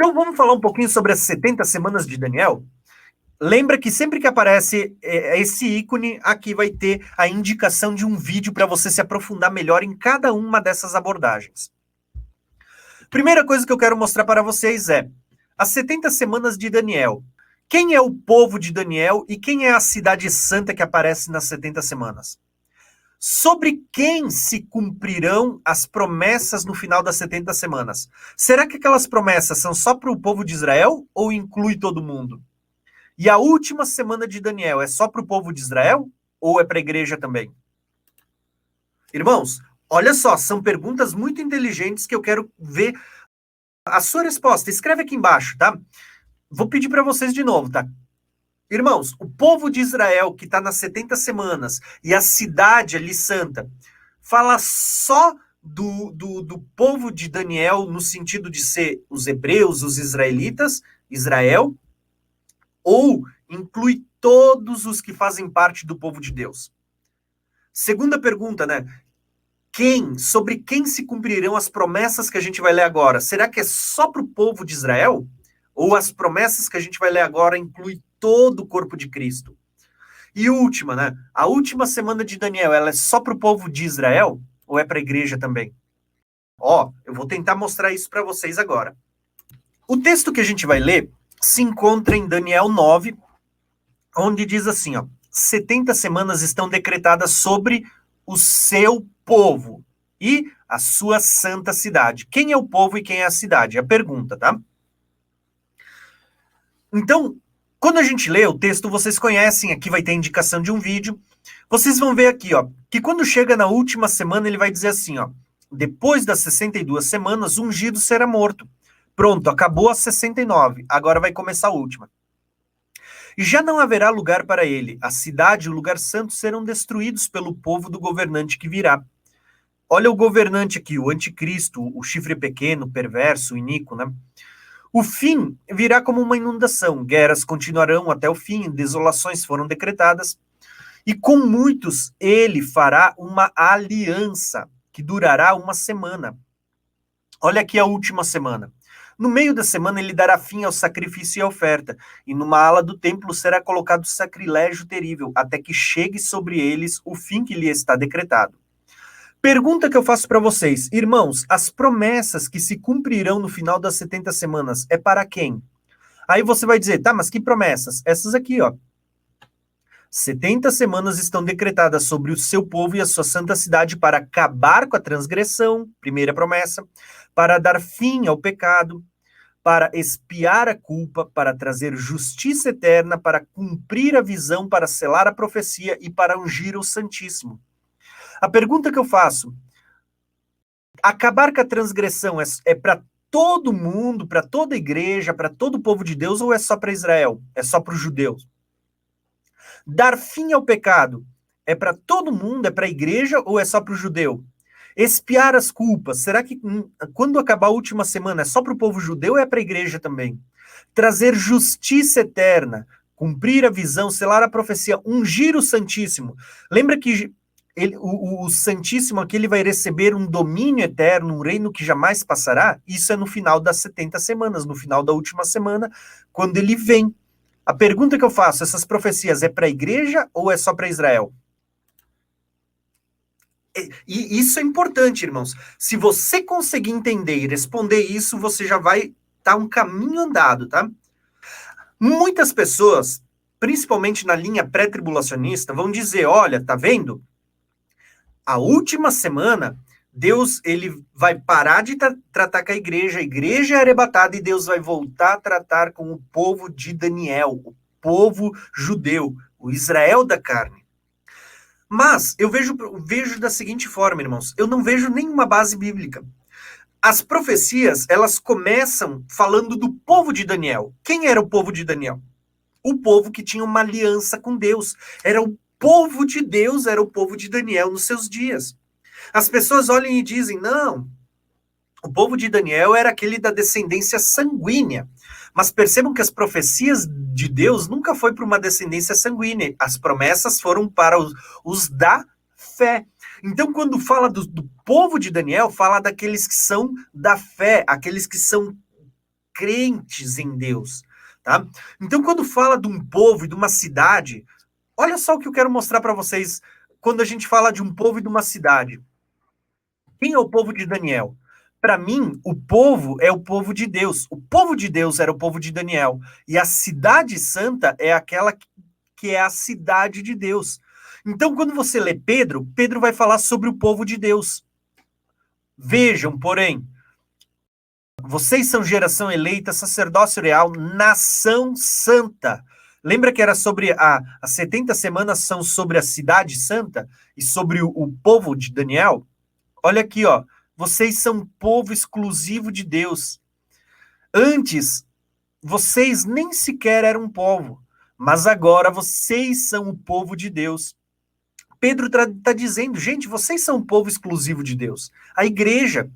Então vamos falar um pouquinho sobre as 70 semanas de Daniel? Lembra que sempre que aparece esse ícone, aqui vai ter a indicação de um vídeo para você se aprofundar melhor em cada uma dessas abordagens. Primeira coisa que eu quero mostrar para vocês é as 70 semanas de Daniel. Quem é o povo de Daniel e quem é a cidade santa que aparece nas 70 semanas? Sobre quem se cumprirão as promessas no final das 70 semanas? Será que aquelas promessas são só para o povo de Israel ou inclui todo mundo? E a última semana de Daniel é só para o povo de Israel ou é para a igreja também? Irmãos, olha só, são perguntas muito inteligentes que eu quero ver a sua resposta. Escreve aqui embaixo, tá? Vou pedir para vocês de novo, tá? Irmãos, o povo de Israel que está nas 70 semanas e a cidade ali santa, fala só do povo de Daniel no sentido de ser os hebreus, os israelitas, Israel, ou inclui todos os que fazem parte do povo de Deus? Segunda pergunta, né? Sobre quem se cumprirão as promessas que a gente vai ler agora? Será que é só para o povo de Israel? Ou as promessas que a gente vai ler agora inclui todo o corpo de Cristo? E última, né? A última semana de Daniel, ela é só para o povo de Israel? Ou é para a igreja também? Ó, eu vou tentar mostrar isso para vocês agora. O texto que a gente vai ler se encontra em Daniel 9, onde diz assim, ó, 70 semanas estão decretadas sobre o seu povo e a sua santa cidade. Quem é o povo e quem é a cidade? É a pergunta, tá? Então, quando a gente lê o texto, vocês conhecem, aqui vai ter indicação de um vídeo. Vocês vão ver aqui, ó, que quando chega na última semana, ele vai dizer assim, ó, depois das 62 semanas, o ungido será morto. Pronto, acabou as 69, agora vai começar a última. E já não haverá lugar para ele. A cidade e o lugar santo serão destruídos pelo povo do governante que virá. Olha o governante aqui, o anticristo, o chifre pequeno, perverso, iníquo, né? O fim virá como uma inundação. Guerras continuarão até o fim, desolações foram decretadas. E com muitos ele fará uma aliança que durará uma semana. Olha aqui a última semana. No meio da semana ele dará fim ao sacrifício e à oferta, e numa ala do templo será colocado sacrilégio terrível, até que chegue sobre eles o fim que lhe está decretado. Pergunta que eu faço para vocês, irmãos, as promessas que se cumprirão no final das 70 semanas é para quem? Aí você vai dizer, tá, mas que promessas? Essas aqui, ó. 70 semanas estão decretadas sobre o seu povo e a sua santa cidade para acabar com a transgressão, primeira promessa, para dar fim ao pecado, para expiar a culpa, para trazer justiça eterna, para cumprir a visão, para selar a profecia e para ungir o Santíssimo. A pergunta que eu faço, acabar com a transgressão é para todo mundo, para toda a igreja, para todo o povo de Deus, ou é só para Israel? É só para os judeus? Dar fim ao pecado é para todo mundo, é para a igreja ou é só para o judeu? Expiar as culpas, será que quando acabar a última semana é só para o povo judeu ou é para a igreja também? Trazer justiça eterna, cumprir a visão, selar a profecia, ungir o Santíssimo. Lembra que o Santíssimo aqui ele vai receber um domínio eterno, um reino que jamais passará? Isso é no final das 70 semanas, no final da última semana, quando ele vem. A pergunta que eu faço, essas profecias é para a igreja ou é só para Israel? E isso é importante, irmãos. Se você conseguir entender e responder isso, você já vai estar um caminho andado, tá? Muitas pessoas, principalmente na linha pré-tribulacionista, vão dizer, olha, tá vendo? A última semana, Deus ele vai parar de tratar com a igreja é arrebatada e Deus vai voltar a tratar com o povo de Daniel, o povo judeu, o Israel da carne. Mas eu vejo da seguinte forma, irmãos, eu não vejo nenhuma base bíblica. As profecias, elas começam falando do povo de Daniel. Quem era o povo de Daniel? O povo que tinha uma aliança com Deus. Era o povo de Deus, era o povo de Daniel nos seus dias. As pessoas olham e dizem, não, o povo de Daniel era aquele da descendência sanguínea. Mas percebam que as profecias de Deus nunca foi para uma descendência sanguínea. As promessas foram para os da fé. Então, quando fala do povo de Daniel, fala daqueles que são da fé, aqueles que são crentes em Deus, tá? Então, quando fala de um povo e de uma cidade, olha só o que eu quero mostrar para vocês quando a gente fala de um povo e de uma cidade. Quem é o povo de Daniel? Para mim, o povo é o povo de Deus. O povo de Deus era o povo de Daniel. E a cidade santa é aquela que é a cidade de Deus. Então, quando você lê Pedro, Pedro vai falar sobre o povo de Deus. Vejam, porém, vocês são geração eleita, sacerdócio real, nação santa. Lembra que era sobre as 70 semanas são sobre a cidade santa e sobre o povo de Daniel? Olha aqui, ó. Vocês são povo exclusivo de Deus. Antes, vocês nem sequer eram povo, mas agora vocês são o povo de Deus. Pedro está dizendo, gente, vocês são um povo exclusivo de Deus. A igreja.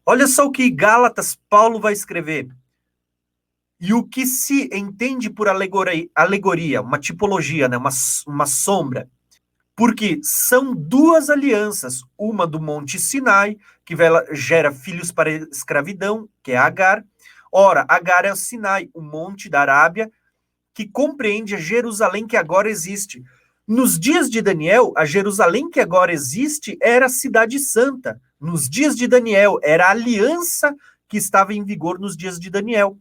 Olha só o que Gálatas Paulo vai escrever. E o que se entende por alegoria, uma tipologia, né, uma sombra. Porque são duas alianças, uma do Monte Sinai, que gera filhos para a escravidão, que é Agar. Ora, Agar é o Sinai, o monte da Arábia, que compreende a Jerusalém que agora existe. Nos dias de Daniel, a Jerusalém que agora existe era a cidade santa. Nos dias de Daniel, era a aliança que estava em vigor nos dias de Daniel.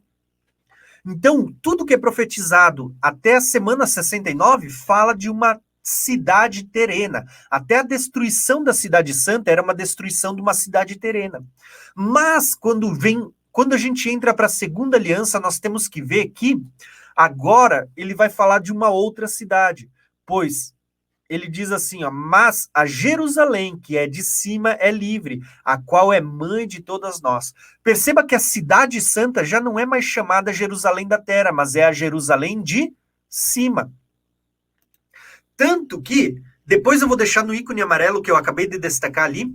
Então, tudo que é profetizado até a semana 69 fala de uma cidade terrena. Até a destruição da cidade santa era uma destruição de uma cidade terrena. Mas quando a gente entra para a segunda aliança, nós temos que ver que agora ele vai falar de uma outra cidade, pois ele diz assim, ó, mas a Jerusalém, que é de cima, é livre, a qual é mãe de todas nós. Perceba que a cidade santa já não é mais chamada Jerusalém da terra, mas é a Jerusalém de cima. Tanto que, depois eu vou deixar no ícone amarelo que eu acabei de destacar ali,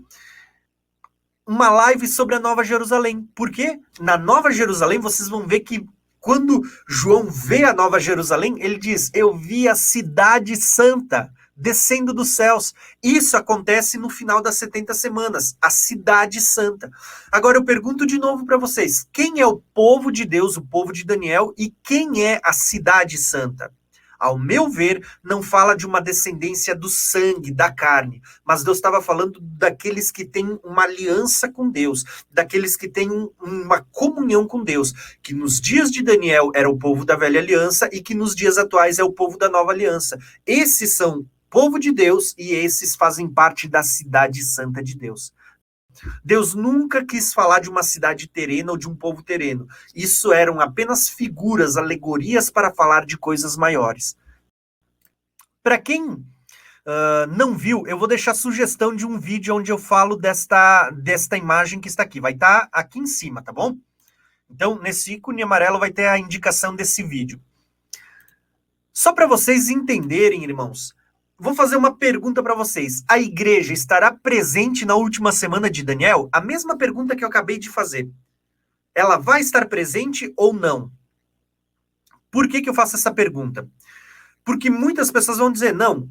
uma live sobre a Nova Jerusalém. Por quê? Na Nova Jerusalém, vocês vão ver que quando João vê a Nova Jerusalém, ele diz, eu vi a cidade santa descendo dos céus. Isso acontece no final das 70 semanas, a cidade santa. Agora eu pergunto de novo para vocês, quem é o povo de Deus, o povo de Daniel, e quem é a cidade santa? Ao meu ver, não fala de uma descendência do sangue, da carne, mas Deus estava falando daqueles que têm uma aliança com Deus, daqueles que têm uma comunhão com Deus, que nos dias de Daniel era o povo da velha aliança e que nos dias atuais é o povo da nova aliança. Esses são povo de Deus e esses fazem parte da cidade santa de Deus. Deus nunca quis falar de uma cidade terrena ou de um povo terreno. Isso eram apenas figuras, alegorias para falar de coisas maiores. Para quem não viu, eu vou deixar sugestão de um vídeo onde eu falo desta imagem que está aqui. Vai estar aqui em cima, tá bom? Então, nesse ícone amarelo vai ter a indicação desse vídeo. Só para vocês entenderem, irmãos, vou fazer uma pergunta para vocês. A igreja estará presente na última semana de Daniel? A mesma pergunta que eu acabei de fazer. Ela vai estar presente ou não? Por que eu faço essa pergunta? Porque muitas pessoas vão dizer, não,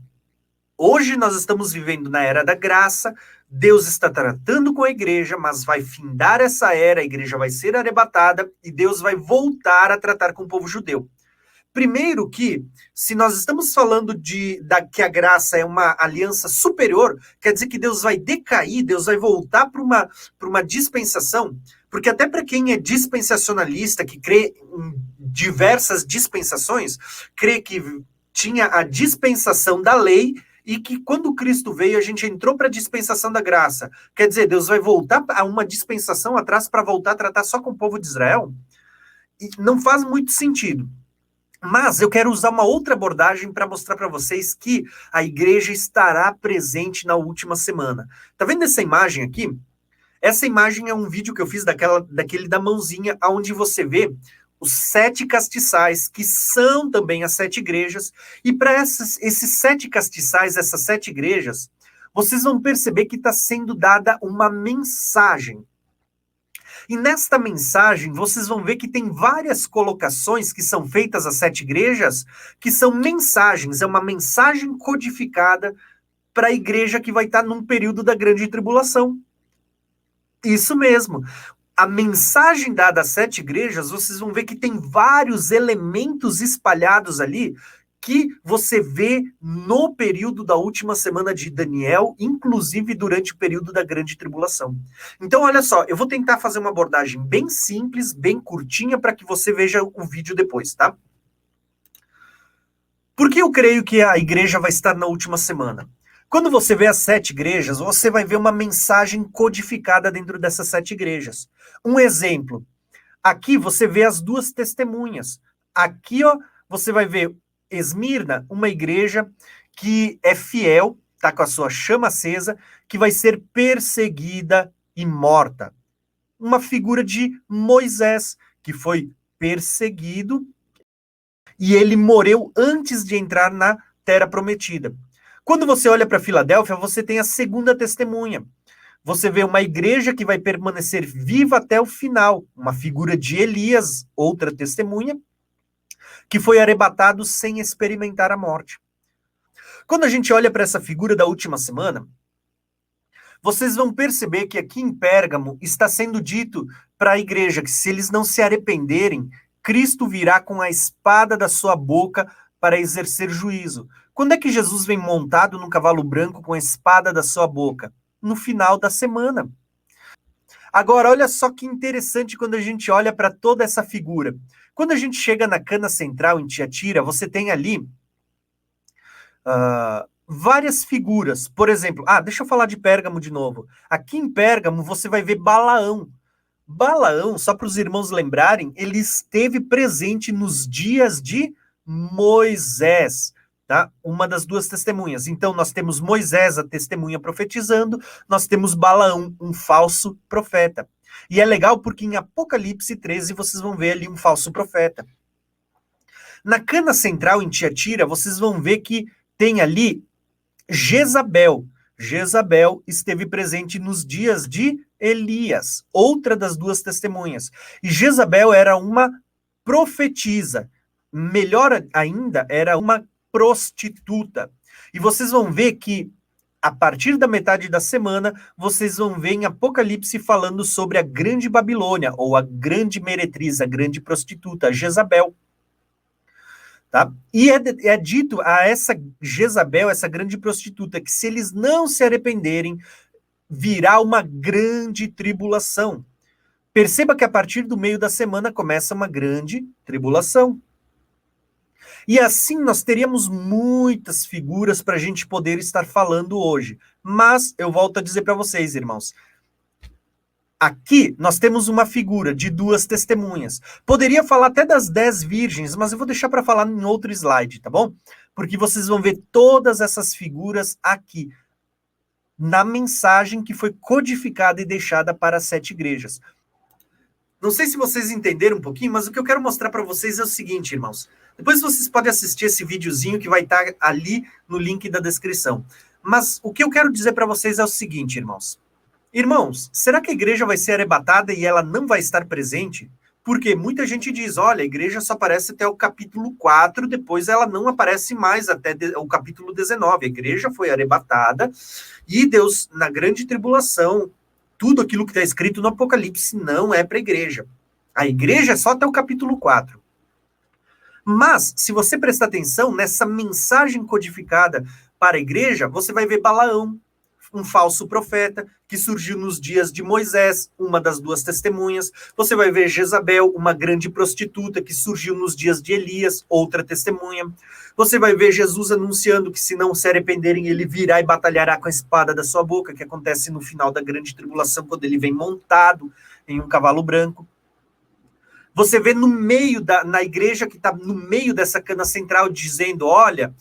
hoje nós estamos vivendo na era da graça, Deus está tratando com a igreja, mas vai findar essa era, a igreja vai ser arrebatada e Deus vai voltar a tratar com o povo judeu. Primeiro que, se nós estamos falando que a graça é uma aliança superior, quer dizer que Deus vai decair, Deus vai voltar para uma dispensação, porque até para quem é dispensacionalista, que crê em diversas dispensações, crê que tinha a dispensação da lei e que quando Cristo veio a gente entrou para a dispensação da graça. Quer dizer, Deus vai voltar a uma dispensação atrás para voltar a tratar só com o povo de Israel? E não faz muito sentido. Mas eu quero usar uma outra abordagem para mostrar para vocês que a igreja estará presente na última semana. Tá vendo essa imagem aqui? Essa imagem é um vídeo que eu fiz daquele da mãozinha, onde você vê os 7 castiçais, que são também as 7 igrejas. E para esses 7 castiçais, essas 7 igrejas, vocês vão perceber que está sendo dada uma mensagem. E nesta mensagem, vocês vão ver que tem várias colocações que são feitas às 7 igrejas, que são mensagens, é uma mensagem codificada para a igreja que vai estar num período da grande tribulação. Isso mesmo. a mensagem dada às 7 igrejas, vocês vão ver que tem vários elementos espalhados ali que você vê no período da última semana de Daniel, inclusive durante o período da grande tribulação. Então, olha só, eu vou tentar fazer uma abordagem bem simples, bem curtinha, para que você veja o vídeo depois, tá? Por que eu creio que a igreja vai estar na última semana? Quando você vê as 7 igrejas, você vai ver uma mensagem codificada dentro dessas 7 igrejas. Um exemplo, aqui você vê as 2 testemunhas. Aqui, ó, você vai ver Esmirna, uma igreja que é fiel, está com a sua chama acesa, que vai ser perseguida e morta. Uma figura de Moisés, que foi perseguido e ele morreu antes de entrar na Terra Prometida. Quando você olha para Filadélfia, você tem a segunda testemunha. Você vê uma igreja que vai permanecer viva até o final, uma figura de Elias, outra testemunha, que foi arrebatado sem experimentar a morte. Quando a gente olha para essa figura da última semana, vocês vão perceber que aqui em Pérgamo está sendo dito para a igreja que se eles não se arrependerem, Cristo virá com a espada da sua boca para exercer juízo. Quando é que Jesus vem montado num cavalo branco com a espada da sua boca? No final da semana. Agora, olha só que interessante quando a gente olha para toda essa figura. Quando a gente chega na Cana Central, em Tiatira, você tem ali várias figuras. Por exemplo, deixa eu falar de Pérgamo de novo. Aqui em Pérgamo, você vai ver Balaão. Balaão, só para os irmãos lembrarem, ele esteve presente nos dias de Moisés, tá? Uma das 2 testemunhas. Então, nós temos Moisés, a testemunha profetizando, nós temos Balaão, um falso profeta. E é legal porque em Apocalipse 13 vocês vão ver ali um falso profeta. Na Cana Central, em Tiatira, vocês vão ver que tem ali Jezabel. Jezabel esteve presente nos dias de Elias, outra das 2 testemunhas. E Jezabel era uma profetisa. Melhor ainda, era uma prostituta. E vocês vão ver que, a partir da metade da semana, vocês vão ver em Apocalipse falando sobre a grande Babilônia, ou a grande meretriz, a grande prostituta, a Jezabel. Tá? E é dito a essa Jezabel, essa grande prostituta, que se eles não se arrependerem, virá uma grande tribulação. Perceba que a partir do meio da semana começa uma grande tribulação. E assim nós teríamos muitas figuras para a gente poder estar falando hoje. Mas eu volto a dizer para vocês, irmãos, aqui nós temos uma figura de 2 testemunhas. Poderia falar até das 10 virgens, mas eu vou deixar para falar em outro slide, tá bom? Porque vocês vão ver todas essas figuras aqui, na mensagem que foi codificada e deixada para as 7 igrejas. Não sei se vocês entenderam um pouquinho, mas o que eu quero mostrar para vocês é o seguinte, irmãos. Depois vocês podem assistir esse videozinho que vai estar ali no link da descrição. Mas o que eu quero dizer para vocês é o seguinte, irmãos. Irmãos, será que a igreja vai ser arrebatada e ela não vai estar presente? Porque muita gente diz, olha, a igreja só aparece até o capítulo 4, depois ela não aparece mais até o capítulo 19. A igreja foi arrebatada e Deus, na grande tribulação, tudo aquilo que está escrito no Apocalipse não é para a igreja. A igreja é só até o capítulo 4. Mas, se você prestar atenção nessa mensagem codificada para a igreja, você vai ver Balaão, um falso profeta, que surgiu nos dias de Moisés, uma das 2 testemunhas. Você vai ver Jezabel, uma grande prostituta, que surgiu nos dias de Elias, outra testemunha. Você vai ver Jesus anunciando que se não se arrependerem, ele virá e batalhará com a espada da sua boca, que acontece no final da grande tribulação, quando ele vem montado em um cavalo branco. Você vê no meio na igreja que está no meio dessa cana central, dizendo, olha,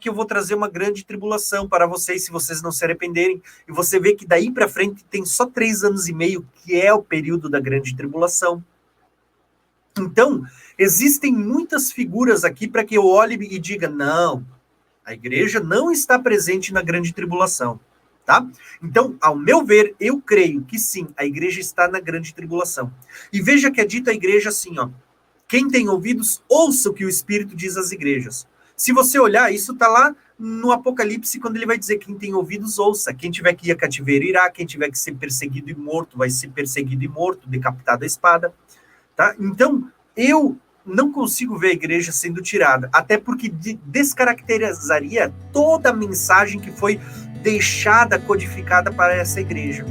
que eu vou trazer uma grande tribulação para vocês, se vocês não se arrependerem. E você vê que daí para frente tem só 3 anos e meio, que é o período da grande tribulação. Então, existem muitas figuras aqui para que eu olhe e diga, não, a igreja não está presente na grande tribulação. Tá? Então, ao meu ver, eu creio que sim, a igreja está na grande tribulação. E veja que é dito à igreja assim, quem tem ouvidos, ouça o que o Espírito diz às igrejas. Se você olhar, isso está lá no Apocalipse, quando ele vai dizer: quem tem ouvidos, ouça. Quem tiver que ir a cativeiro irá, quem tiver que ser perseguido e morto, vai ser perseguido e morto, decapitado a espada. Tá? Então, eu não consigo ver a igreja sendo tirada, até porque descaracterizaria toda a mensagem que foi deixada, codificada para essa igreja.